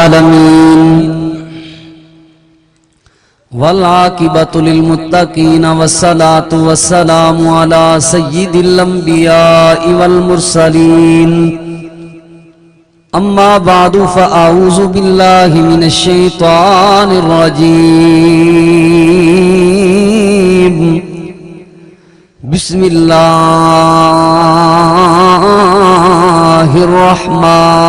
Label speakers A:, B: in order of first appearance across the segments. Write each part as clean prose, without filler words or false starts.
A: العالمين والعاقبة للمتقين والصلاة والسلام على سيد الأنبياء والمرسلين أما بعد فأعوذ بالله من الشيطان الرجيم بسم الله الرحمن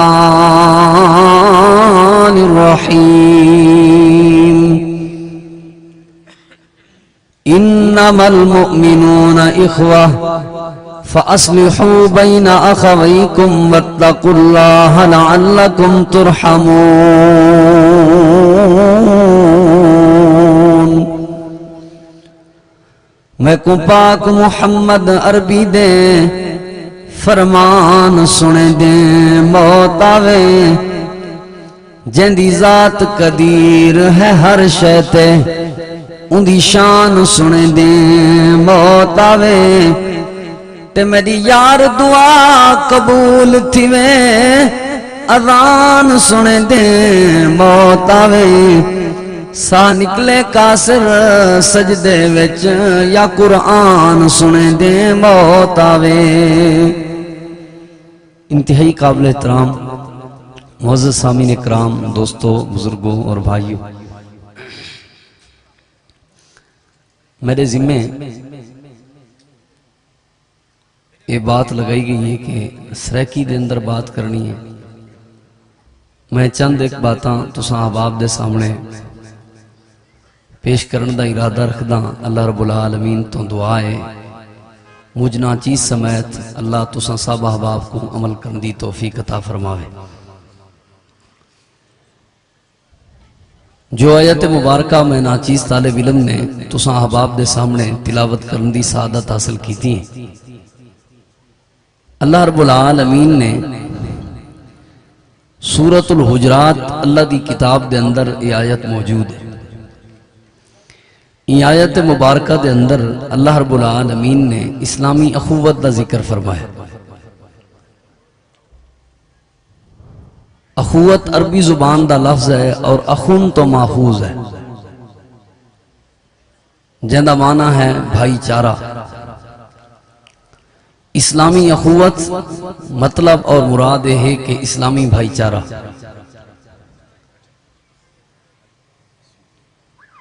A: الرحيم إنما المؤمنون إخوة فأصلحوا بين أخويكم واتقوا الله لعلكم ترحمون میں کو پاک محمد عربی دے فرمان سنے دیں موت آوے جندی ذات قدیر ہے ہر شیطے ان دی شان سنے دیں موت آوے تے میری یار دعا قبول تھی میں اذان سنے دیں موت آوے سا نکلے کاسر سجدے وچ یا قرآن سنے دیں موت آوے انتہائی قابل احترام معزز سامعین اکرام دوستو بزرگوں اور بھائیوں میرے ذمے یہ بات لگائی گئی ہے کہ سریکی دے اندر بات کرنی ہے میں چند ایک باتاں تساں احباب دے سامنے پیش کرن دا ارادہ رکھدا اللہ رب العالمین تو دعا ہے مجھنا چیز سمیت اللہ تساں سب احباب کو عمل کرن دی توفیق عطا فرماوے جو آیت مبارکہ میں ناچیز طالب علم نے تساں احباب دے سامنے تلاوت کرن دی سعادت حاصل کی تھی اللہ رب العالمین نے سورۃ الحجرات اللہ دی کتاب دے اندر یہ آیت موجود ہے یہ آیت مبارکہ دے اندر اللہ رب العالمین نے اسلامی اخوت دا ذکر فرمایا اخوت عربی زبان دا لفظ ہے اور اخون تو ماخوذ ہے جندہ معنی ہے بھائی چارہ اسلامی اخوت مطلب اور مراد ہے کہ اسلامی بھائی چارہ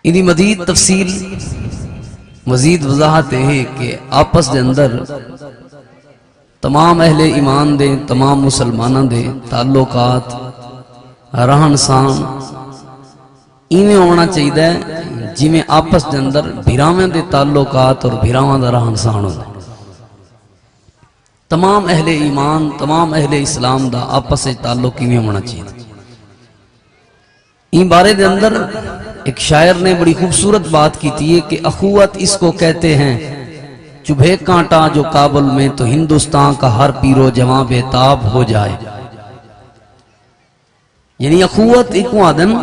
A: انہی مزید تفصیل مزید وضاحت ہے کہ آپس دے اندر تمام اہل ایمان دے تمام مسلمانہ دے تعلقات رہن سان ایویں ہونا چاہیے جی میں آپس دے اندر بھیراویں دے تعلقات اور بھیراواں دا رہن سان ہوتا تمام اہل ایمان تمام اہل اسلام دا آپس سے تعلق کیویں ہونا چاہیے این بارے دے اندر ایک شاعر نے بڑی خوبصورت بات کی تھی کہ اخوت اس کو کہتے ہیں چبھے کانٹا جو کابل میں تو ہندوستان کا ہر پیرو جوان بے تاب ہو جائے یعنی اخوت ایک آدم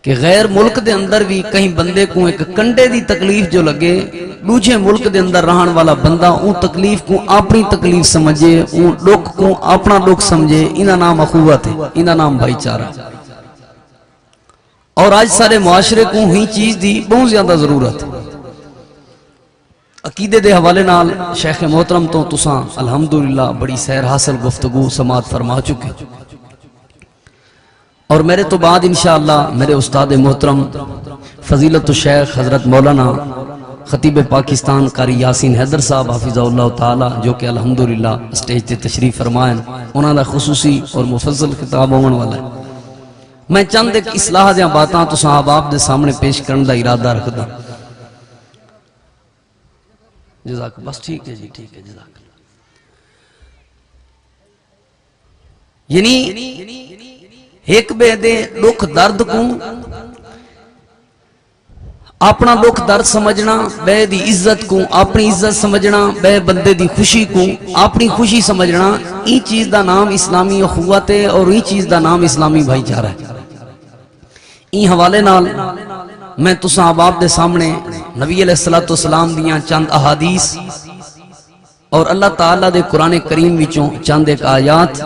A: کہ غیر ملک دے اندر بھی کہیں بندے کو ایک کنڈے دی تکلیف جو لگے دوجھے ملک دے اندر رہن والا بندہ اون تکلیف کو اپنی تکلیف سمجھے اون لوگ کو اپنا لوگ سمجھے انہا نام اخوت ہے انہا نام بھائی چارہ اور آج سارے معاشرے کو ہی چیز دی بہت زیادہ ضرورت ہے عقیدے دے حوالے نال شیخ محترم تو تساں الحمدللہ بڑی سیر حاصل گفتگو سماعت فرما چکے اور میرے تو بعد انشاءاللہ میرے استاد محترم فضیلت الشیخ حضرت مولانا خطیب پاکستان قاری یاسین حیدر صاحب حافظہ اللہ تعالی جو کہ الحمدللہ اسٹیج تے تشریف فرمائیں انہاں دا خصوصی اور مفضل خطاب ہون والا ہے میں چند ایک اصلاح دیاں باتاں تو صحاباب دے سامنے پیش کرن دا ارادہ رکھدا جزاک بس ٹھیک ہے جی ٹھیک ہے جزاک یعنی ایک بے دے دکھ درد کو اپنا دکھ درد سمجھنا بے دی عزت کو اپنی عزت سمجھنا بے بندے دی خوشی کو اپنی خوشی سمجھنا این چیز دا نام اسلامی اخوت ہے اور این چیز دا نام اسلامی بھائی چارہ ہے این حوالے نال میں تساں احباب دے سامنے نبی علیہ السلام دیاں چند احادیث اور اللہ تعالیٰ دے قرآن کریم وچوں چند ایک آیات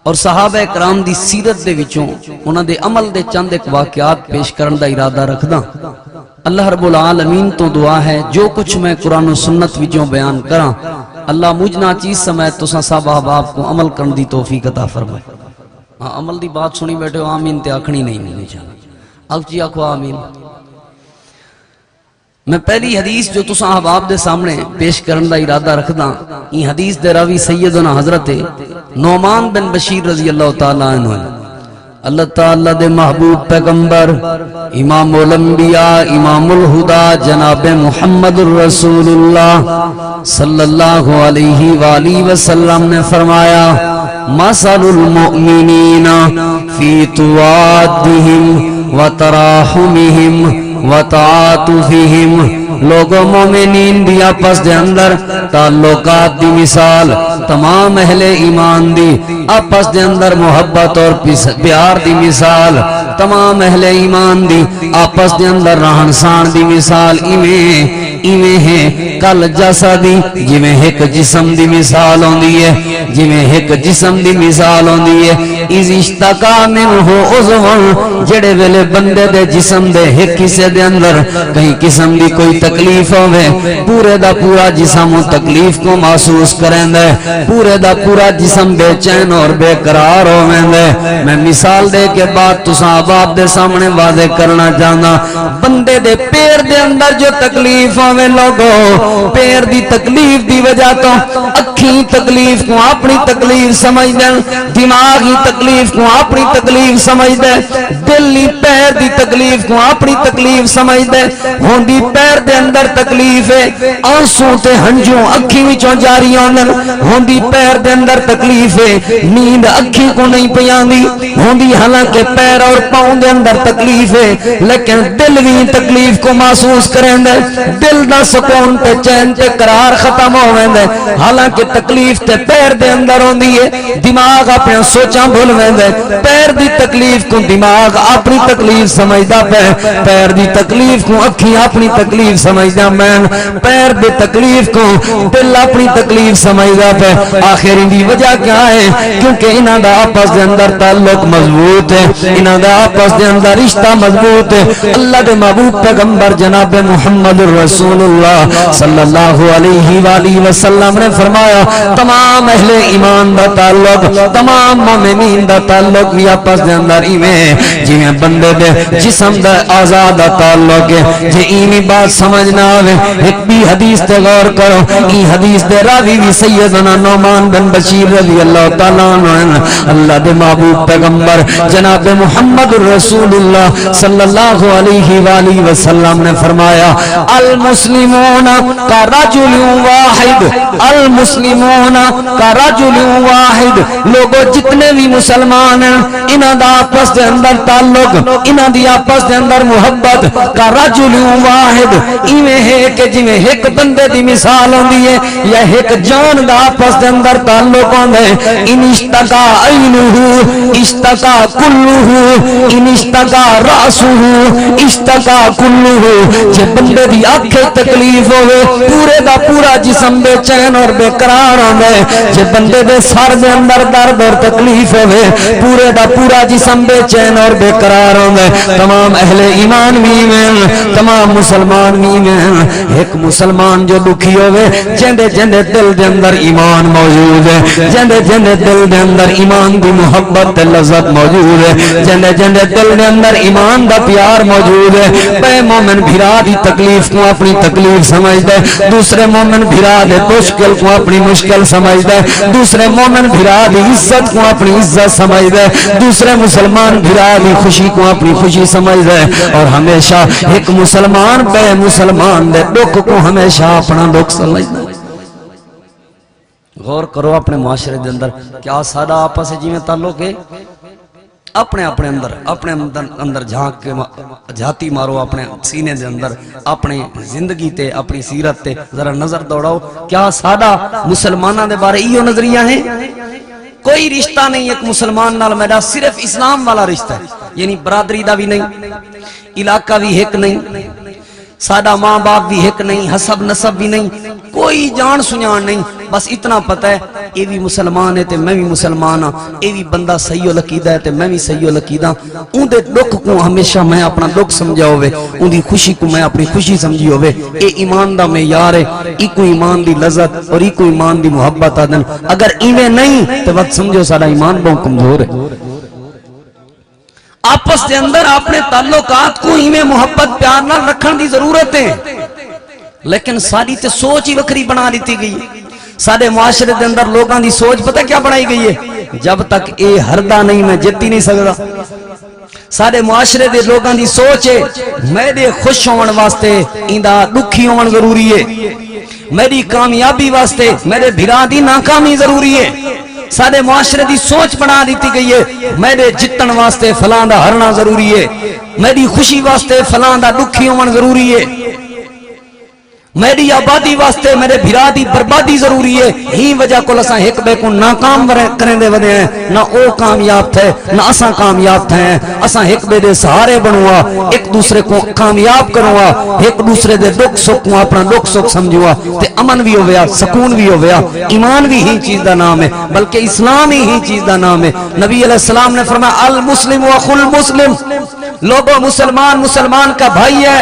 A: اور صحابہ کرام دی سیرت دے وچوں انہاں دے عمل دے چند ایک واقعات پیش کرن دا ارادہ رکھدا اللہ رب العالمین تو دعا ہے جو کچھ میں قرآن و سنت وچوں بیان کراں اللہ مجھنا چیز سمیت تساں سب احباب کو عمل کرن دی توفیق عطا فرمائے عمل دی بات سنی بیٹھے ہو آمین تے آکھنی نہیں چاہیے اب جی آکھو آمین میں پہلی حدیث جو تساں احباب دے سامنے پیش کرن دا ارادہ رکھدا یہ حدیث دے راوی سیدنا حضرت نعمان بن بشیر رضی اللہ تعالیٰ عنہ اللہ تعالیٰ دے محبوب پیغمبر امام الانبیاء امام الہدا جناب محمد الرسول اللہ صلی اللہ علیہ وآلہ وسلم نے فرمایا مثل المؤمنین فی توادہم وتراحمہم وتعاطفہم لوگوں مومنین دی آپس دے اندر تعلقات دی مثال تمام اہل ایمان دی آپس دے اندر محبت اور پیار دی مثال تمام اہل ایمان دی آپس دے اندر رہن سان دی مثال ایویں ہے کل جسدی جویں ایک جسم دی مثال ہوندی ہے جویں ایک جسم دی مثال ہوندی ہے اذ اشتکا منہ عضو جڑے ویلے بندے دے جسم دے ایک حصے دے اندر کہیں قسم دی کوئی تکلیف ہوئے پورے دا پورا جسم تکلیف کو محسوس کریں دے پورے دا پورا جسم بے چین اور بے قرار ہوئیں دے میں مثال دے کے بعد تساں احباب دے سامنے واضح کرنا چاہنا بندے دے پیر دے اندر جو تکلیف ہوئے لوگوں پیر دی تکلیف دی وجہ تو اکھی تکلیف کو اپنی تکلیف سمجھ دیں دماغی تکلیف کو اپنی تکلیف سمجھ دیں دلی پیر دی تکلیف کو اپنی تکلیف سمجھ دیں ہوندی پیر دے اندر تکلیف ہے آنسوں تے ہنجوں اکھی وچوں جاری ہوندن ہوندی پیر دے اندر تکلیف ہے نیند اکھی کو نہیں پیاندی ہوندی حالانکہ پیر اور پاؤں دے اندر تکلیف ہے لیکن دل بھی تکلیف کو محسوس کریں دے دل دا سکون تے چین تے قرار ختم ہوئیں دے حالانکہ تکلیف تے پیر دے اندر ہوندی ہے دماغ اپنے سوچاں بھولویں دے پیر دی تکلیف کو دماغ اپنی تکلیف سمجھدا پہ پیر دی تکلیف کو اکھی اپنی تکلیف سمجھدا میں پیر دی تکلیف کو دل اپنی تکلیف سمجھدا پہ آخر ان دی وجہ کیا ہے کیونکہ انہاں دا آپس دے اندر تعلق مضبوط ہے انہاں دا آپس دے اندر رشتہ مضبوط ہے اللہ دے محبوب پیغمبر جناب محمد الرسول اللہ صلی اللہ علیہ وآلہ وسلم نے فرمایا تمام اہل ایمان دا تعلق تمام مومنین دا تعلق بھی آپس دے اندر ایویں جویں بندے دے جسم دا آزاد دا تعلق ہے جے اینی بات سمجھنا آوے ایک بھی حدیث تے غور کرو ای حدیث دے راوی بھی سیدنا نعمان بن بشیر رضی اللہ تعالیٰ عنہ اللہ دے محبوب پیغمبر جناب محمد الرسول اللہ صلی اللہ علیہ وآلہ وسلم نے فرمایا المسلمون کا رجل واحد المسلمون کا رجل واحد لوگوں جتنے بھی مسلمان ہیں انہاں دا آپس دے اندر تعلق انہاں دی آپس دے اندر محبت کا رجل واحد ایویں ہے کہ جویں ایک بندے دی مثال ہوندی ہے یا ایک جان دا آپس دے اندر تعلق ہوندا ہے ان اشتکا عینہ اشتکا کلہ ان اشتکا رأسہ اشتکا کلہ جے بندے دی آنکھیں تکلیف ہوئے پورے دا پورا جسم بے چین اور بے قرار ہوئے جے بندے دے سر دے اندر درد اور تکلیف ہوئے پورے دا پورا جسم بے چین اور بے قرار ہوئے تمام اہل ایمان بھی میں تمام مسلمان بھی میں ایک مسلمان جو دکھی ہوئے جندے جندے دل دے اندر ایمان موجود ہے جندے جندے دل دے اندر ایمان دی محبت لذت موجود ہے جندے جندے دل دے اندر ایمان دا پیار موجود ہے بے مومن بھرا دی تکلیف کو اپنی تکلیف سمجھ دے دوسرے مومن بھرا دے مشکل کو اپنی مشکل سمجھ دے دوسرے مومن بھرا دی عزت کو اپنی عزت سمجھ دے دوسرے مسلمان بھرا دی خوشی کو اپنی خوشی سمجھ دے اور ہمیشہ ایک مسلمان بے مسلمان دے دکھ کو ہمیشہ اپنا دکھ سمجھ دے غور کرو اپنے معاشرے دے اندر کیا سادہ آپس جی میں تعلق ہے اپنے اندر جھانک کے جھاتی مارو اپنے سینے دے اندر اپنے زندگی تے اپنی سیرت تے ذرا نظر دوڑاؤ کیا سادہ مسلمانہ دے بارے ایو نظریہ ہیں کوئی رشتہ نہیں ایک مسلمان نال میرا صرف اسلام والا رشتہ ہے یعنی برادری دا بھی نہیں علاقہ بھی ایک نہیں سادہ ماں باپ بھی ایک نہیں حسب نسب بھی نہیں کوئی جان سنیان نہیں، بس اتنا پتہ ہے اے بھی مسلمان ہے تے میں بھی مسلمان ہاں، اے بھی بندہ صحیح العقیدہ ہے تے میں بھی صحیح العقیدہ، اون دے دکھ کو ہمیشہ میں اپنا دکھ سمجھا ہوئے، اون دی خوشی کو میں اپنی خوشی سمجھی ہوئے، اے ایمان دا معیار ہے، ایکو ایمان دی لذت اور ایکو ایمان دی محبت آدن، اگر ایویں نہیں تو وقت سمجھو سارا ایمان بہت کمزور ہے۔ آپس دے اندر اپنے تعلقات کو ایویں محبت پیار نہ رکھن دی ضرورت ہے، لیکن ساری تے سوچ ہی وکری بنا لیتی گئی۔ سارے معاشرے دے اندر لوگاں دی سوچ پتہ کیا بنائی گئی ہے؟ جب تک اے ہردا نہیں میں جیت ہی نہیں سکتا۔ سارے معاشرے دے لوگاں دی سوچ ہے میرے خوش ہون واسطے ایندا دکھی ہون ضروری ہے، میری کامیابی واسطے میرے بھرا دی ناکامی ضروری ہے۔ سارے معاشرے دی سوچ بنا دیتی گئی ہے میرے جتن واسطے فلاں دا ہرنا ضروری ہے، میری خوشی واسطے فلاں دا دکھی ہون ضروری ہے، میری آبادی واسطے میرے بھرا دی بربادی ضروری ہے۔ ہی وجہ کو لساں ایک بے کو ناکام کریں دے ودے ہیں، نہ او کامیاب تھے نہ اساں کامیاب تھے ہیں۔ اساں ایک بے دے سہارے بنوا، ایک دوسرے کو کامیاب کروا، ایک دوسرے دے دکھ سکھ کو اپنا دکھ سکھ سمجھوا، تے امن بھی ہویا، سکون بھی ہویا۔ ایمان بھی ہی چیز دا نام ہے، بلکہ اسلام ہی چیز دا نام ہے۔ نبی علیہ السلام نے فرمایا المسلم واخو المسلم، لوگوں مسلمان مسلمان کا بھائی ہے،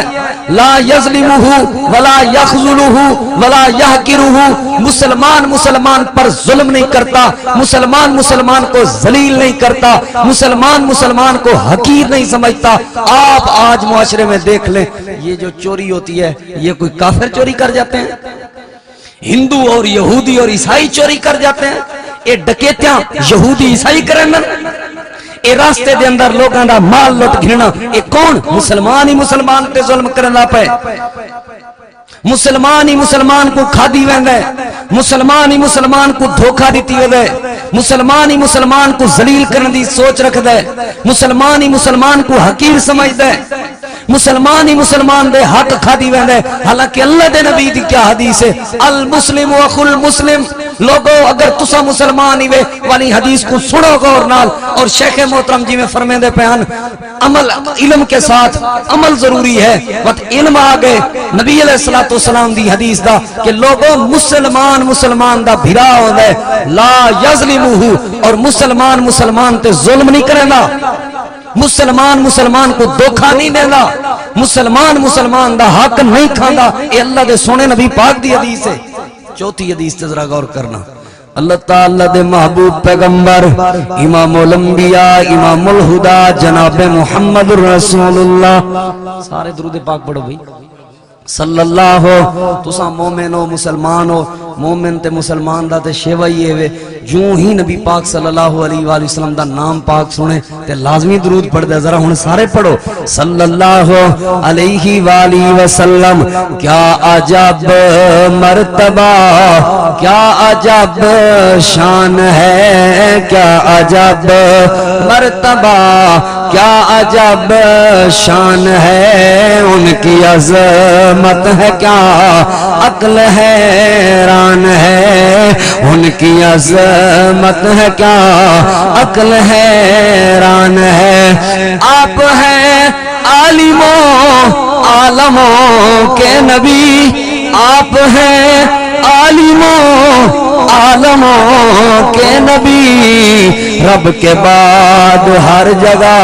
A: لا یظلمہ ولا یخذلہ ولا یحقرہ، مسلمان مسلمان پر ظلم نہیں کرتا، مسلمان مسلمان کو ذلیل نہیں کرتا، مسلمان مسلمان کو حقیر نہیں سمجھتا۔ آپ آج معاشرے میں دیکھ لیں یہ جو چوری ہوتی ہے یہ کوئی کافر چوری کر جاتے ہیں، ہندو اور یہودی اور عیسائی چوری کر جاتے ہیں، یہ ڈکیتیاں یہودی عیسائی کریں گے، اے راستے دے اندر لوگاں دا مال لٹ گھننا، اے کون؟ مسلمان ہی مسلمان تے ظلم کرنا پے، مسلمان ہی مسلمان کو کھادی ویندہ ہے، مسلمان ہی مسلمان کو دھوکہ دیتی ویندہ ہے، مسلمان ہی مسلمان کو ذلیل کرنے دی سوچ رکھ دے، مسلمان ہی مسلمان کو حقیر سمجھ دے، مسلمان ہی مسلمان دے حق کھادی ویندہ ہے۔ حالانکہ اللہ دے نبی دی کیا حدیث ہے؟ المسلم واخو المسلم، لوگوں اگر تسا مسلمان ہی وے والی حدیث کو سنو غور نال، اور شیخ محترم جی میں فرمائے دے پیان عمل علم کے ساتھ عمل ضروری ہے۔ وقت علم آگئے نبی علیہ السلام دی حدیث دا کہ لوگوں مسلمان مسلمان دا بھرا ہو دے، لا یظلمہ، اور مسلمان مسلمان تے ظلم نہیں کرے گا، مسلمان مسلمان کو دھوکہ نہیں دینا، مسلمان مسلمان دا حق نہیں کھاندا، اے اللہ دے سونے نبی پاک دی حدیث ہے۔ چوتھی حدیث تے ذرا غور کرنا، اللہ تعالیٰ دے محبوب پیغمبر امام الانبیاء امام الہدا جناب محمد رسول اللہ، سارے درود پاک پڑھو بھئی صلی اللہ ہو۔ تساں مومن ہو مسلمان ہو، مومن تے مسلمان دا تے شیوہ ہی ہے، جو ہی نبی پاک صلی اللہ علیہ وآلہ وسلم دا نام پاک سنے تے لازمی درود پڑھ دے، ذرا ہن سارے پڑھو صلی اللہ علیہ وآلہ وسلم۔ کیا عجب مرتبہ کیا عجب شان ہے، کیا عجب مرتبہ کیا عجب شان ہے، ان کی عظمت ہے کیا عقل حیران ہے، ان کی عظمت ہے کیا عقل حیران ہے۔ آپ ہیں عالموں عالموں کے نبی، آپ ہیں عالموں عالموں کے نبی، رب کے بعد ہر جگہ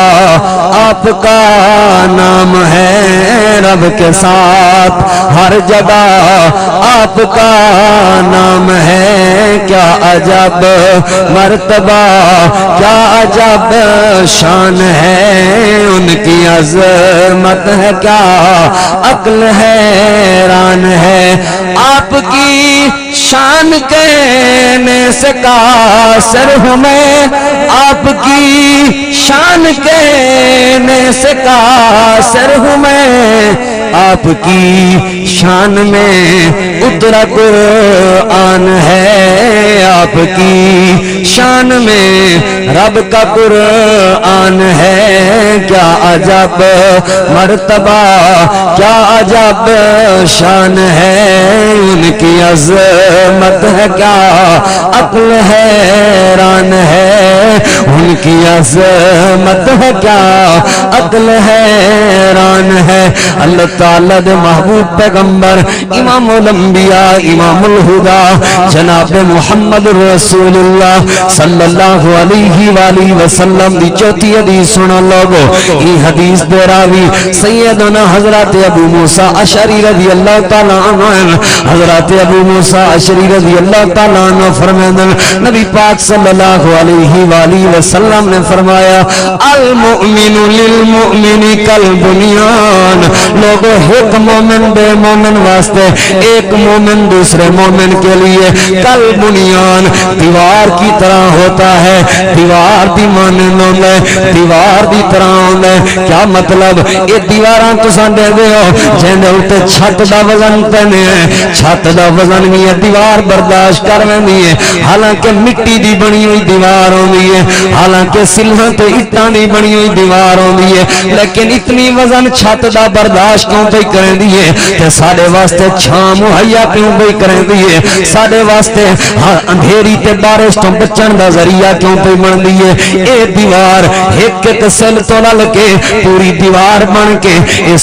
A: آپ کا نام ہے، رب کے ساتھ ہر جگہ آپ کا نام ہے۔ کیا عجب مرتبہ کیا عجب شان ہے، ان کی عظمت ہے کیا عقل حیران ہے۔ آپ کی شان کہنے سے قاصر ہوں میں، آپ کی شان کہنے سے قاصر ہوں میں، آپ کی شان میں اترا قرآن ہے، آپ کی شان میں رب کا قرآن ہے۔ کیا عجب مرتبہ کیا عجب شان ہے، ان کی عظمت ہے کیا عقل حیران ہے، ان کی عظمت ہے کیا عقل حیران ہے اللہ تعالی دے محبوب پیغمبر امام الانبیاء امام الہدا جناب محمد رسول اللہ صلی اللہ علیہ وآلہ وسلم دی چوتھی حدیث سنا لوگو یہ حدیث دے راوی سیدنا حضرت ابو موسیٰ اشعری رضی اللہ تعالیٰ عنہ حضرت ابو موسیٰ اشعری رضی اللہ تعالیٰ عنہ فرمائے نبی پاک صلی اللہ علیہ وآلہ وسلم نے فرمایا المؤمن للمؤمن کالبنیان لوگو ایک مومن بے مومن واسطے ایک مومن دوسرے مومن کے لیے کالبنیان دیوار کی طرح ہوتا ہے دیوار دی مانند ہوتا ہے دیوار دی طرح ہوتا ہے کیا مطلب یہ دیواراں تساں دے ہو جیندے اوتے چھت دا وزن پنے ہے چھت دا وزن بھی ہے دیوار برداشت کر ویندی ہے حالانکہ مٹی دی بنی ہوئی دیوار ہوندی ہے حالانکہ سلھاں تے اٹاں دی بنی ہوئی دیوار ہوندی ہے لیکن اتنی وزن چھت دا برداشت کیوں پئی کریندی ہے تے ساڈے واسطے چھاں مہیا کیوں پئی کریندی ہے ساڈے واسطے اندھیری تے بارش تو بچن دا ذریعہ کیوں پئی بندی ہے اے دیوار ایک ایک سل تو نہ لگے پوری دیوار بن کے اے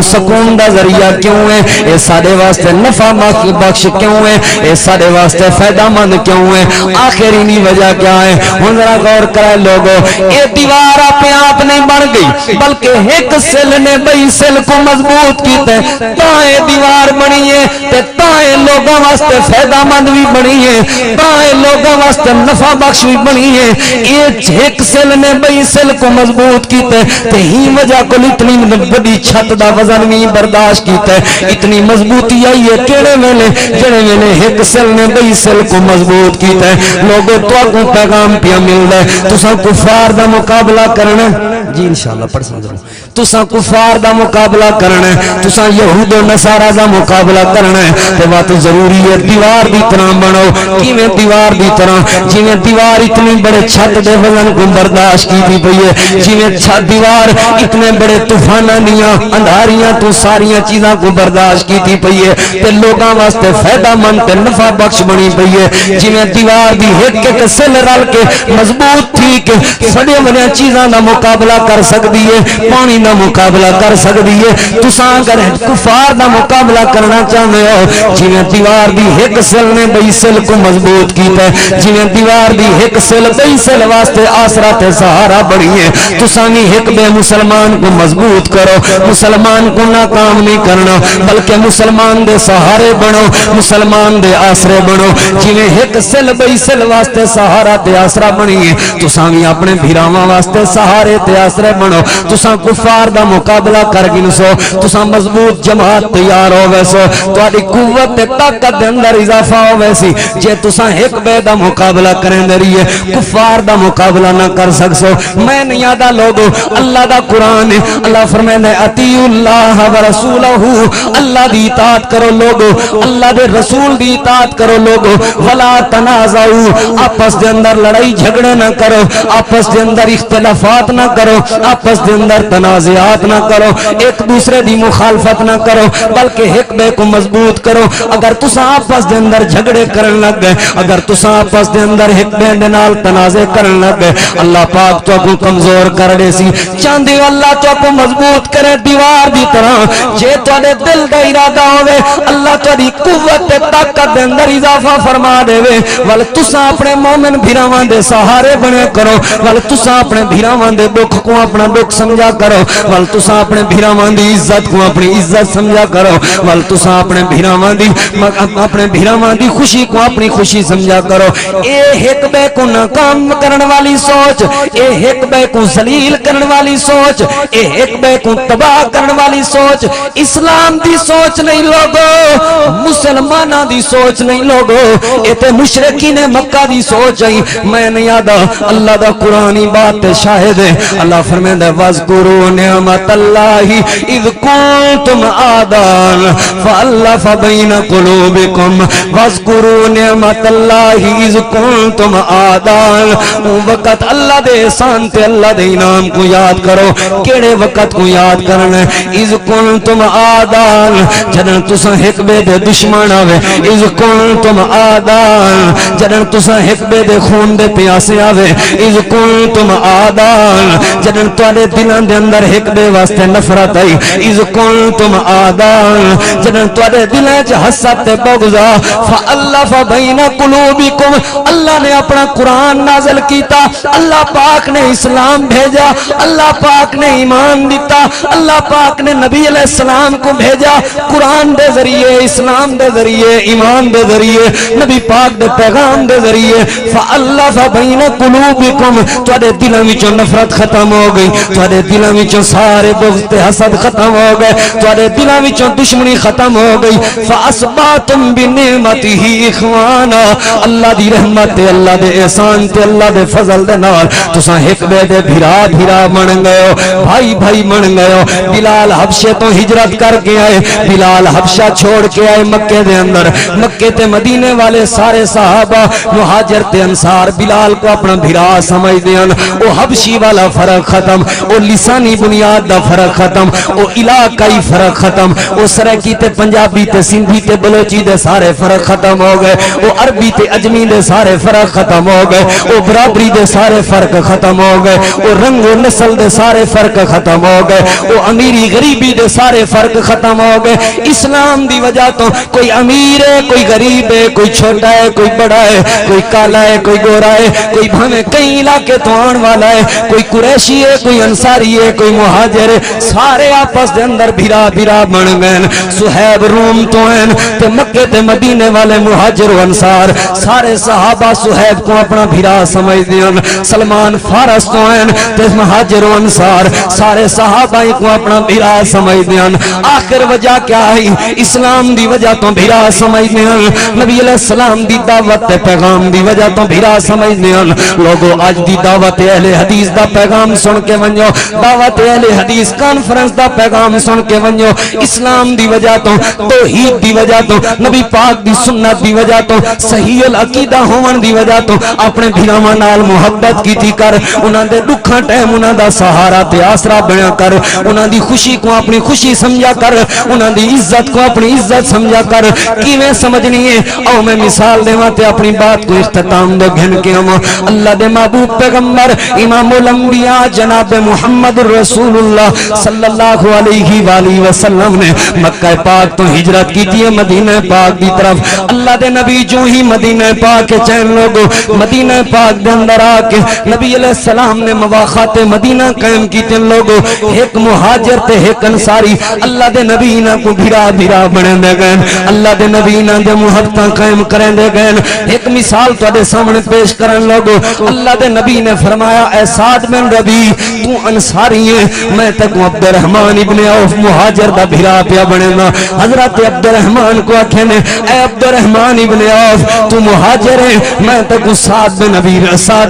A: سکون دا ذریعہ کیوں ہے اے ساڈے واسطے نفع بخش کیوں ہے اے ساڈے واسطے فائدہ مند کیوں ہے آخری نہیں وجہ کیا ہے ہن ذرا غور کرے لوگو اے دیوار اپنے آپ نہیں بن گئی بلکہ ایک سل نے بئی سل کو مضبوط کیتے تائیں دیوار بنی ہے تے تائیں لوگوں واسطے فائدہ مند بھی بنی ہے تائیں لوگوں واسطے نفع بخش بھی بنی ہے یہ ایک سل نے بئی سل کو مضبوط کیتے تے ہی وجہ کو اتنی بڑی چھت دا وزن بھی برداشت کیتا ہے اتنی مضبوطی آئی ہے کیڑے ویلے جڑے ویلے ایک سل نے بئی سل کو مضبوط کیتا ہے لوگوں تو کو پیغام پیا ملدا ہے تساں کفار دا مقابلہ کرنا جی انشاءاللہ پڑھ سمجھو تساں کفار دا مقابلہ کرنا ہے تساں یہود و نصارا دا مقابلہ کرنا ہے تے بات ضروری ہے دیوار دی طرح بنو کیویں دیوار دی طرح جویں دیوار اتنی بڑے چھت دے وزن کو برداشت کیتی پئی ہے جویں چھت دیوار اتنے بڑے طوفاناں دیاں اندھاریاں تو ساریاں چیزاں کو برداشت کیتی پئی ہے تے لوکاں واسطے فائدہ مند تے نفع بخش بنی پئی ہے جویں دیوار دی ایک ایک سل رل کے مضبوط تھی کہ سڑے وڑیاں چیزاں دا مقابلہ کر سکدی ہے پانی دا مقابلہ کر سکدی ہے تساں اگر کفار دا مقابلہ کرنا چاہندے ہو جویں دیوار دی ایک سل نے بئی سل کو مضبوط کیتا ہے جویں دیوار دی ایک سل بئی سل واسطے آسرا تے سہارا بنی ہے تساں بھی ایک بے مسلمان کو مضبوط کرو مسلمان کو ناکام نہیں کرنا بلکہ مسلمان دے سہارے بنو مسلمان دے آسرے بنو جویں ایک سل بئی سل واسطے سہارا تے آسرا بنی ہے تساں بھی اپنے بھراواں واسطے سہارے تے آسرے بنو تساں کفار دا مقابلہ کر گنسو تساں مضبوط جماعت تیار ہو ویسو تہاڈی قوت تے طاقت دے اندر اضافہ ہو ویسی جے تساں ایک بے دا مقابلہ کریں دے رہیے کفار دا مقابلہ نہ کر سکسو میں نہیں یادا لوگو اللہ دا قرآن ہے اللہ فرمائے اطیعوا اللہ و رسولہ اللہ دی اطاعت کرو لوگو اللہ دے رسول دی اطاعت کرو لوگو ولا تنازعوا آپس دے اندر لڑائی جھگڑے نہ کرو آپس دے اندر اختلافات نہ کرو آپس دے اندر تنازعات نہ کرو ایک دوسرے دی مخالفت نہ کرو بلکہ ایک بے کو مضبوط کرو اگر تساں آپس دے اندر جھگڑے کرن لگ گئے اگر تساں آپس دے اندر ایک بے دے نال تنازع کرن لگ گئے اللہ پاک تو کو کمزور کر دے سی چاندے اللہ تو کو مضبوط کرے دیوار دی طرح جے تواڈے دل دا ارادہ ہوے اللہ تہاڈی قوت تے طاقت دے اندر اضافہ فرما دے ول تساں اپنے مومن بھراواں دے سہارے بنے کرو ول تساں اپنے بھراواں دے دکھ کو اپنا دکھ سمجھا کرو ول تساں اپنے بھراواں دی عزت کو اپنی عزت سمجھا کرو ول تساں اپنے بھراواں دی خوشی کو اپنی خوشی سمجھا کرو اے ایک بے کو ناکام کرن والی سوچ اے ایک بے کو ذلیل کرن والی سوچ اے ایک بے کو تباہ کرن والی سوچ اسلام دی سوچ نہیں لوگو مسلماناں دی سوچ نہیں لوگو اے تے مشرکین مکہ دی سوچ ہے میں نہیں یادا اللہ دا قرآنی بات شاہد ہے اللہ فرمائے وَاذْكُرُوا نِعْمَةَ اللَّهِ اِذْ كُنْتُمْ عَادًا فَأَلَّفَ بَيْنَ قُلُوبِكُمْ وَاذْكُرُوا نِعْمَةَ اللَّهِ اِذْ كُنْتُمْ عَادًا وقت اللہ دے احسان تے اللہ دے انعام کو یاد کرو کیڑے وقت کو یاد کرنا اِذْ كُنْتُمْ عَادًا جدن تساں ایک بے دے دشمن آوے اِذْ كُنْتُمْ عَادًا جدن تساں ایک بے دے خون دے پیاسے آوے اِذْ كُنْتُمْ عَادًا جدن تواڈے دلاں دے اندر ایک بے واسطے نفرت آئی اذ کنتم آدان جدوں تواڈے دلاں وچ حسد تے بغض فالف بین قلوبکم اللہ نے اپنا قرآن نازل کیتا اللہ پاک نے اسلام بھیجا اللہ پاک نے ایمان دیتا اللہ پاک نے نبی علیہ السلام کو بھیجا قرآن دے ذریعے اسلام دے ذریعے ایمان دے ذریعے نبی پاک دے پیغام دے ذریعے فالف بین قلوبکم تواڈے دلاں وچوں نفرت ختم ہو گئی تواڈے دلاں وچوں سارے بغض تے حسد ختم ہو گئے تواڈے دلاں وچوں دشمنی ختم ہو گئی فاصبحتم بنعمتہ اخوانا اللہ دی رحمت تے اللہ دے احسان تے اللہ دے فضل دے نال تساں ایک بے دے بھرا بھرا بن گئے ہو بھائی بھائی بن گئے ہو بلال حبشے تو ہجرت کر کے آئے بلال حبشہ چھوڑ کے آئے مکے دے اندر مکے تے مدینے والے سارے صحابہ مہاجر تے انصار بلال کو اپنا بھرا سمجھ دیاں او حبشی والا فرق ختم او لسانی بنیاد دا فرق ختم او علاقائی فرق ختم او سرکی تے پنجابی تے سندھی تے بلوچی دے سارے فرق ختم ہو گئے او عربی تے اجمی دے سارے فرق ختم ہو گئے او برابری دے سارے فرق ختم ہو گئے او رنگ و نسل دے سارے فرق ختم ہو گئے او امیری غریبی دے سارے فرق ختم ہو گئے اسلام دی وجہ تو کوئی امیر ہے کوئی غریب ہے کوئی چھوٹا ہے کوئی بڑا ہے کوئی کالا ہے کوئی گورا ہے کوئی بھاویں کئی علاقے تو آن والا ہے کوئی قریشی ہے کوئی انصاری ہے کوئی مہاجر ہے سارے آپس دے اندر بھرا بھرا بن گئے صہیب روم تو ہیں تے مکے تے مدینے والے مہاجر و انصار سارے صحابہ صہیب کو اپنا بھرا سمجھ دیاں سلمان فارس تو ہیں تے مہاجر و انصار سارے صحابہ کو اپنا بھرا سمجھ دیاں آخر وجہ کیا ہے اسلام دی وجہ تو بھرا سمجھ دیاں نبی علیہ السلام دی دعوت تے پیغام دی وجہ تو بھرا سمجھ دیاں لوگوں آج دی دعوت اہل حدیث دا پیغام سن کے ونجو دعوت اہل حدیث کانفرنس دا پیغام سن کے ونجو اسلام دی وجہ تو توحید دی وجہ تو نبی پاک دی سنت دی وجہ تو صحیح العقیدہ ہون دی وجہ تو اپنے بھراواں نال محبت کیتی کر انہاں دے دکھاں ٹائم انہاں دا سہارا تے آسرا بنیا کر انہاں دی خوشی کو اپنی خوشی سمجھا کر انہاں دی عزت کو اپنی عزت سمجھا کر کیویں سمجھنی ہے او میں مثال دیواں تے اپنی بات کو اختتام دے گھن کے آواں اللہ دے محبوب پیغمبر امام الانبیاء جناب محمد رسول اللہ صلی اللہ علیہ وآلہ وسلم نے مکہ پاک تو ہجرت کی تھی مدینہ پاک دی طرف اللہ دے نبی جو ہی مدینہ پاک کے چین لوگوں مدینہ پاک دے اندر آکے نبی علیہ السلام نے مواخات مدینہ قائم کی تین لوگوں ایک مہاجر تے ایک انصاری اللہ دے نبی نہ کو بھرا بھرا بنے دے گئے اللہ دے نبی نہ دے محبتاں قائم کریں دے گئے ایک مثال تو دے سامنے پیش کریں لوگوں اللہ دے نبی نے فرمایا اے سعد بن ربی تو انصاری ہے میں تک عبد الرحمن ابن عوف مہاجر دا بھرا پیا بنے نا حضرت عبد الرحمن کو آکھنے اے عبد الرحمن ابن عوف تو مہاجر ہے میں تک سعد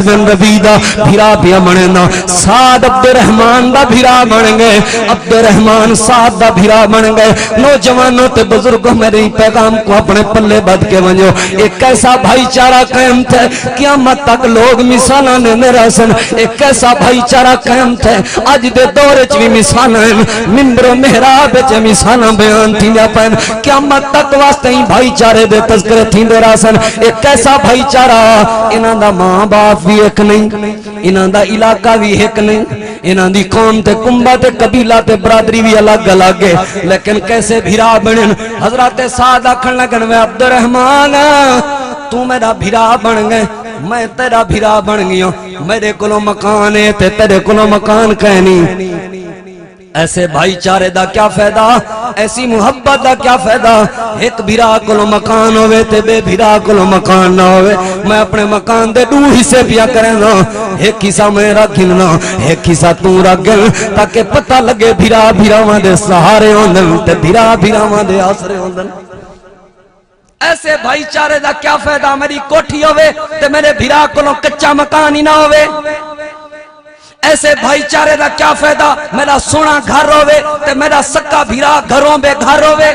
A: بن ربی دا بھرا پیا بنے نا سعد عبد الرحمن دا بھرا بن گئے عبد الرحمن سعد دا بھرا بن گئے نوجوانوں تے بزرگوں میرے پیغام کو اپنے پلے بد کے ونجو ایک ایسا بھائی چارہ قائم تھے قیامت تک لوگ مثالاں نے میرا سن ایک ایسا بھائی چارہ قائم تھے آج دے دور چ بھی مثالاں منبر و محراب وچ مثالاں بیان تھیندا پین قیامت تک واسطے ہی بھائی چارے دے تذکرے تھیندے راسن ایک ایسا بھائی چارہ انہاں دا ماں باپ بھی ایک نہیں انہاں دا علاقہ بھی ایک نہیں انہاں دی قوم تے کنبہ تے قبیلہ تے برادری بھی الگ الگ ہے لیکن کیسے بھرا بنن حضرت سعد آکھن لگن میں عبد الرحمن تو میرا بھرا بن گئے میں تیرا بھرا بن گیا میرے کلو مکان ہے تے تیرے کلو مکان کہنی ایسے بھائی چارے دا کیا فائدہ ایسی محبت دا کیا فائدہ ایک بھرا کلو مکان ہوئے تے بے بھرا کلو مکان نہ ہوئے میں اپنے مکان دے دو حصے پیا کریں نا ایک حصہ میں رکھ گلنا ایک حصہ تو رکھ گل تاکہ پتہ لگے بھرا بھرا وہاں دے سہارے ہوندن تے بھرا بھرا وہاں دے آسرے ہوندن ایسے بھائی چارے دا کیا فائدہ میری کوٹھی ہوئے تے میرے بھرا کلو کچا مکان ہی نہ ہوئے ایسے بھائی چارے دا کیا فائدہ میرا سونا گھر ہوئے تے میرا سکا بھیرا گھروں بے گھر ہوئے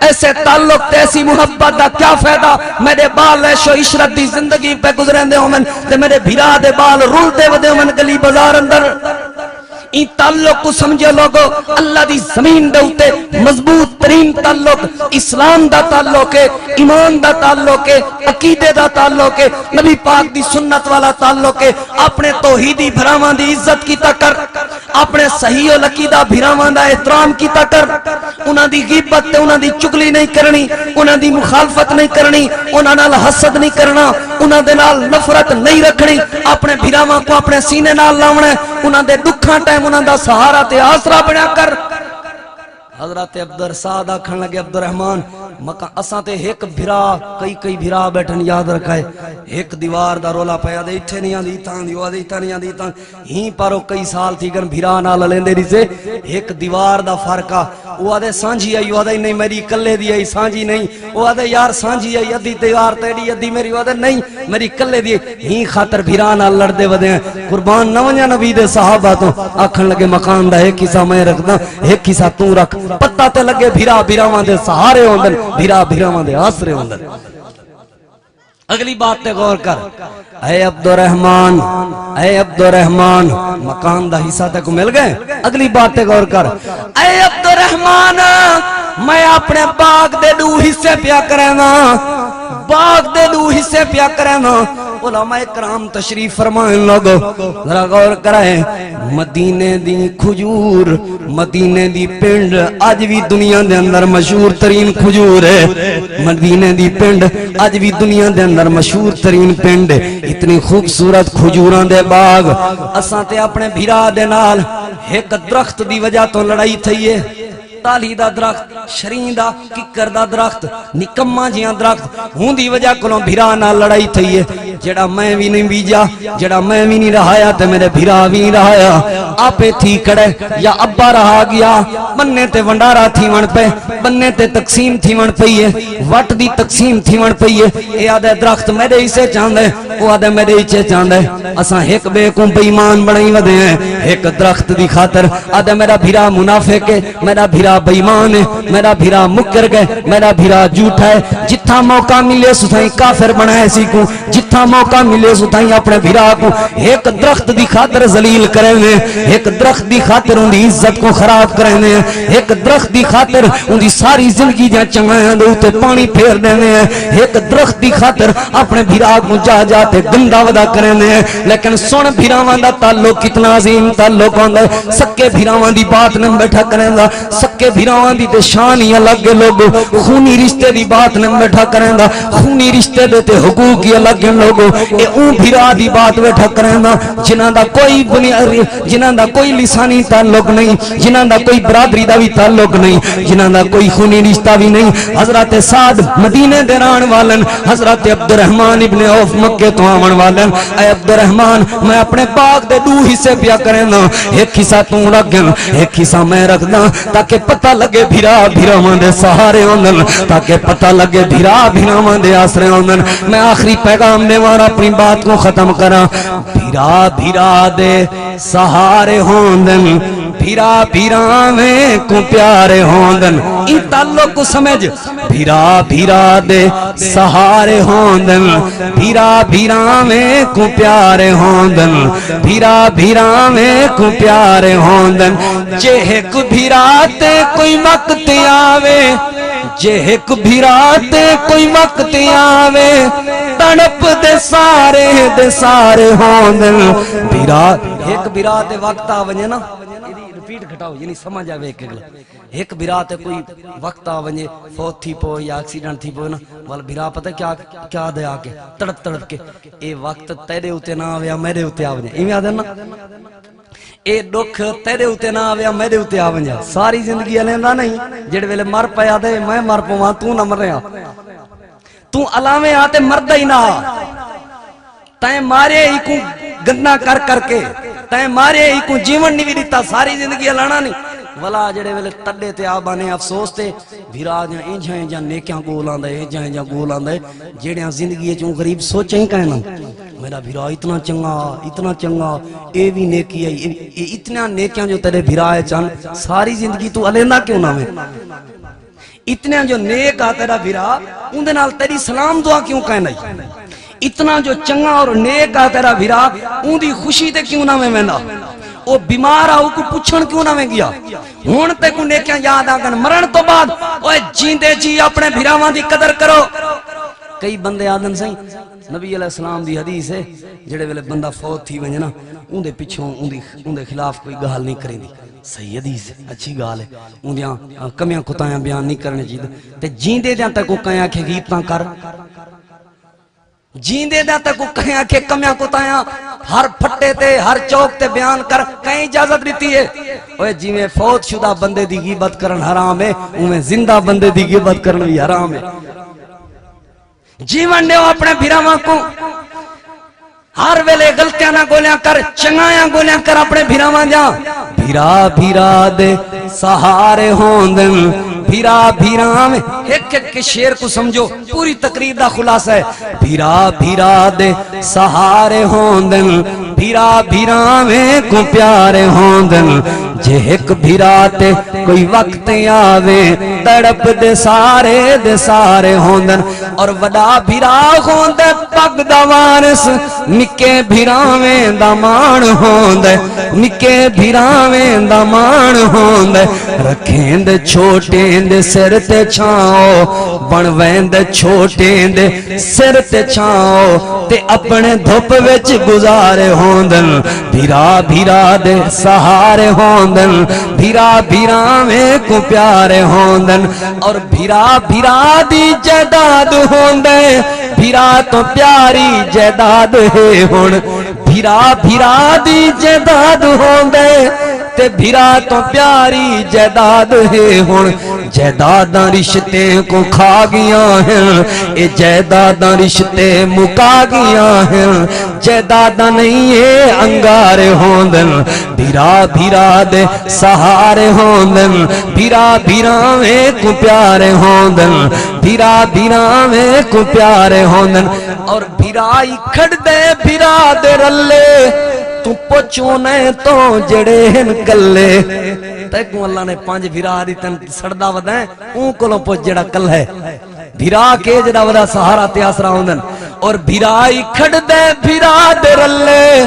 A: ایسے تعلق تے ایسی محبت دا کیا فائدہ میرے بال عیش و عشرت دی زندگی پہ گزریں دے ہومن تے میرے بھیرا دے بال رول دے ودے ہومن گلی بازار اندر این تعلق کو سمجھے لوگو اللہ دی زمین دے اوتے مضبوط ترین تعلق اسلام دا تعلق ہے، ایمان دا تعلق ہے، عقیدے دا تعلق ہے، نبی پاک دی سنت والا تعلق ہے۔ اپنے توحیدی بھراواں دی عزت کیتا کر، اپنے صحیح و عقیدہ بھراواں دا احترام کیتا کر، انہاں دی غیبت تے انہاں دی چگلی نہیں کرنی، انہاں دی مخالفت نہیں کرنی، انہاں نال حسد نہیں کرنا، انہاں دے نال نفرت نہیں رکھنی، اپنے بھراواں کو اپنے سینے نال لاونا ہے، انہاں دے دکھاں ٹائم انہاں دا سہارا تے آسرا بنا کر۔ حضرت عبدالرساد آکھن لگے عبدالرحمن مکہ اساں تے ایک بھرا کئی بھرا بیٹھن یاد رکھائے، ایک دیوار دا رولا پیا دے اٹھے نہیں آندی تاں دی وادی تاں نہیں آندی تاں ہی پارو کئی سال تھی گن بھرا نال لیندے نہیں سے ایک دیوار دا فرقہ وہ آدھے سانجھی آئی وہ آدھے نہیں میری کلے دی آئی سانجھی نہیں وہ آدھے یار سانجھی آئی ادھی دیوار تیڑی ادھی میری وہ آدھے نہیں میری کلے دی ہی خاطر بھرا نال لڑدے ودے ہیں قربان نہ ونجا نبی دے صحابہ تو آکھن لگے مکان دا ایک حصہ میں رکھ دا ایک حصہ تو رکھ پتہ تے لگے بھرا بھراواں دے سہارے ہوندن بھرا بھراواں دے آسرے ہوندن۔ اگلی بات تے غور کر، اے عبدالرحمن مکان دا حصہ تے کو مل گئے۔ اگلی بات تے غور کر، اے عبدالرحمن میں اپنے باغ دے دو حصے پیا کرنا، باغ دے دو حصے پیا کرنا۔ علماء کرام تشریف فرمائیں لوگو ذرا غور کرائیں، مدینے دی کھجور مدینے دی پنڈ آج بھی دنیا دے اندر مشہور ترین کھجور ہے، مدینے دی پنڈ آج بھی دنیا دے اندر مشہور ترین پنڈ، اتنی خوبصورت کھجوراں دے باغ۔ اساں تے اپنے بھرا دے نال ایک درخت دی وجہ تو لڑائی تھی ہے، تالی دا درخت، شرین دا، ککر دا درخت، نکمہ جیاں درخت، ہون دی وجہ کلوں بھرا نہ لڑائی تھی ہے، جڑا میں بھی نہیں بیجا، جڑا میں بھی نہیں رہایا تے میرے بھرا بھی نہیں رہایا، آپے تھی کڑے یا ابا رہا گیا، بننے تے ونڈارا تھی ون پہ، بننے تے تقسیم تھی ون پہ ہے، وٹ دی تقسیم تھی ون پہ ہے، اے آدھے درخت میرے ہی سے چاندے، وہ آدھے میرے ہی سے چاندے، اساں ایک بے کو بیمان بڑھائی ودے ہیں، ایک درخت دی خاطر، آدھے میرا بھرا منافق ہے، میرا بھرا بیمان ہے، میرا بھرا مکر گئے، میرا بھرا جھوٹا ہے، جتھا موقع ملے سوتھائیں کافر بنائے سیکھوں، جتھا موقع ملے سوتھائیں اپنے بھرا کو ایک درخت دی خاطر ذلیل کریں گے، ایک درخت دی خاطر ان دی عزت کو خراب کریں گے، ایک درخت دی خاطر ان دی ساری زندگی جہاں چنگائیں دے ہوتے پانی پھیر دیں گے، ایک درخت دی خاطر اپنے بھرا کو جاتے گندہ ودا کریں گے۔ لیکن سن بھراواں دا تعلق کتنا عظیم تعلق ہوندہ ہے، سکے بھراواں دی بات نہ بیٹھا کریں گا، سکے بھراواں دی تے شان ہی الگ لوگو، خونی رشتے دی بات نہ بیٹھا کریں گا، خونی رشتے دے تے حقوق ہی الگ لوگو، اے اون بھرا دی بات بیٹھا کریں گا جنہاں دا کوئی جنہاں دا کوئی لسانی تعلق نہیں، جنہاں دا کوئی برادری دا بھی تعلق نہیں، جنہاں دا کوئی خونی رشتہ بھی نہیں۔ حضرت سعد مدینے دے رہن والن، حضرت عبدالرحمن ابن عوف مکے تو آون والن، اے عبدالرحمن میں اپنے باغ دے دو حصے پیا کریں گا، ایک حصہ تو رکھ گا ایک حصہ میں رکھ دا تاکہ پتہ لگے بھرا بھراواں دے سہارے ہوندن، تاکہ پتہ لگے بھرا بھراواں دے آسرے ہوندن۔ میں آخری پیغام دے وار اپنی بات کو ختم کراں، بھرا بھرا دے سہارے ہوندن، بھرا بھراویں کو پیارے ہوندن، ان تعلق کو سمجھ، بھرا بھرا دے سہارے ہوندن، بھرا بھراویں کو پیارے ہوندن، بھرا بھراویں کو پیارے ہوندن، جہک بھراتے کوئی وقت آوے، جہک بھراتے کوئی وقت آوے، تڑپ دے سارے ہوندن، بھرا ایک بھرا تے وقت آوے نا، ریپیٹ گھٹاؤ یعنی سمجھ آوے ایک بھرا تے کوئی وقت آوے فوت تھی پو یا ایکسیڈنٹ تھی پو نا، والا بھرا پتہ کیا دے آکے تڑپ کے اے وقت تیرے ہوتے نہ آوے میرے ہوتے آوے، ایویں آدھے نا اے دکھ تیرے ہوتے نہ آوے میرے ہوتے آوے، ساری زندگی لیندہ نہیں، جڑے ویلے مر پیا دے میں مر پواں تو نہ مر رہا، تو علاوے آتے مردہ ہی نہ تائیں مارے ہی کو گندہ کر کے تائیں مارے ہی کو جیون نہیں بھی دیتا، ساری زندگی لانا نہیں ولا جڑے ویلے تڈے تے آبانے افسوس تے بھرا جہاں جہاں نیکیاں گول آندے جہاں گول آندے جڑیاں زندگی چوں غریب سوچیں ہی کہنا میرا بھرا اتنا چنگا اے بھی نیکی ہے، اتنا نیکیاں جو تیرے بھرا ہے چان ساری زندگی تو علیندہ کیوں نہ میں اتنا جو نیک آ تیرا بھرا ان دے نال تیری سلام دعا کیوں کہنا ہے، اتنا جو چنگا اور نیک آ تیرا بھرا ان دی خوشی تے کیوں نہ میں او بیمار آؤ کو پوچھن کیوں نہ میں گیا ہون تے کو نیکیاں یاد آگن مرن تو بعد اوے جیندے جی اپنے بھراواں دی قدر کرو کئی بندے آدن سہیں نبی علیہ السلام دی حدیث ہے جڑے ویلے بندہ فوت تھی ونجنا اون دے پچھوں اون دے خلاف کوئی گال نہیں کریں دی صحیح حدیث ہے اچھی گال ہے اون دیاں کمیاں کتایاں بیان نہیں کرنے چاہیے تے جیندے دیاں تک کو کہیں کہ غیبتاں کر جیندے دیاں تک کو کہیں کہ کمیاں کتایاں ہر پھٹے تے ہر چوک تے بیان کر کہیں اجازت دیتی ہے اوے جی میں فوت شدہ بندے دی غیبت کرن حرام ہے میں زندہ بندے دی غیبت کرن بھی حرام ہے جیون دیو اپنے بھراواں کو ہر ویلے غلطیاں نہ گولیاں کر چنگایاں گولیاں کر اپنے بھراواں جا بھرا بھرا دے سہارے ہوندن بھرا بھرا میں ایک ایک کے شعر کو سمجھو پوری تقریر دا خلاصہ ہے بھرا بھرا دے سہارے ہوندن بھرا بھرا میں کو پیارے ہوندن جے ایک بھرا تے کوئی وقت آوے تڑپ دے سارے ہوندن اور وڈا بھرا ہوندے پگ دا وارث نکے بھراویں دا مان ہوندے نکے بھراویں دا مان ہوندے رکھیں دے چھوٹے دے سر تے چھاؤ بنویں دے چھوٹے دے سر تے چھاؤ تے اپنے دھوپ وچ گزارے ہوندن بھرا بھرا دے سہارے ہوندن بھرا بھرا میں کو پیارے ہوندن اور بھرا بھرا دی جائیداد ہوندے بھرا تو پیاری جائیداد ہے ہن بھرا بھرا دی جائیداد ہوندے تے بھرا تو پیاری جائیداد ہے ہن جائیداداں رشتے کو کھا گیا ہیں اے جائیداداں رشتے مکا گیا ہیں جائیداداں نہیں ہے انگارے ہوندن بھرا بھرا دے سہارے ہوندن بھرا بھرا میں کو پیارے ہوندن بھرا بھرا میں کو پیارے ہوندن اور بھرائی کھڑ دے بھرا دے رلے تو پوچھونے تو جڑے ہن کلے تیکوں اللہ نے 5 بھرا دی تن سڑدا ودائیں اون کولوں پوچھ جڑا کل ہے بھرا کے جڑا ودا سہارا تے آسرا ہوندن اور بھرائی کھڑ دے بھرا دے رلے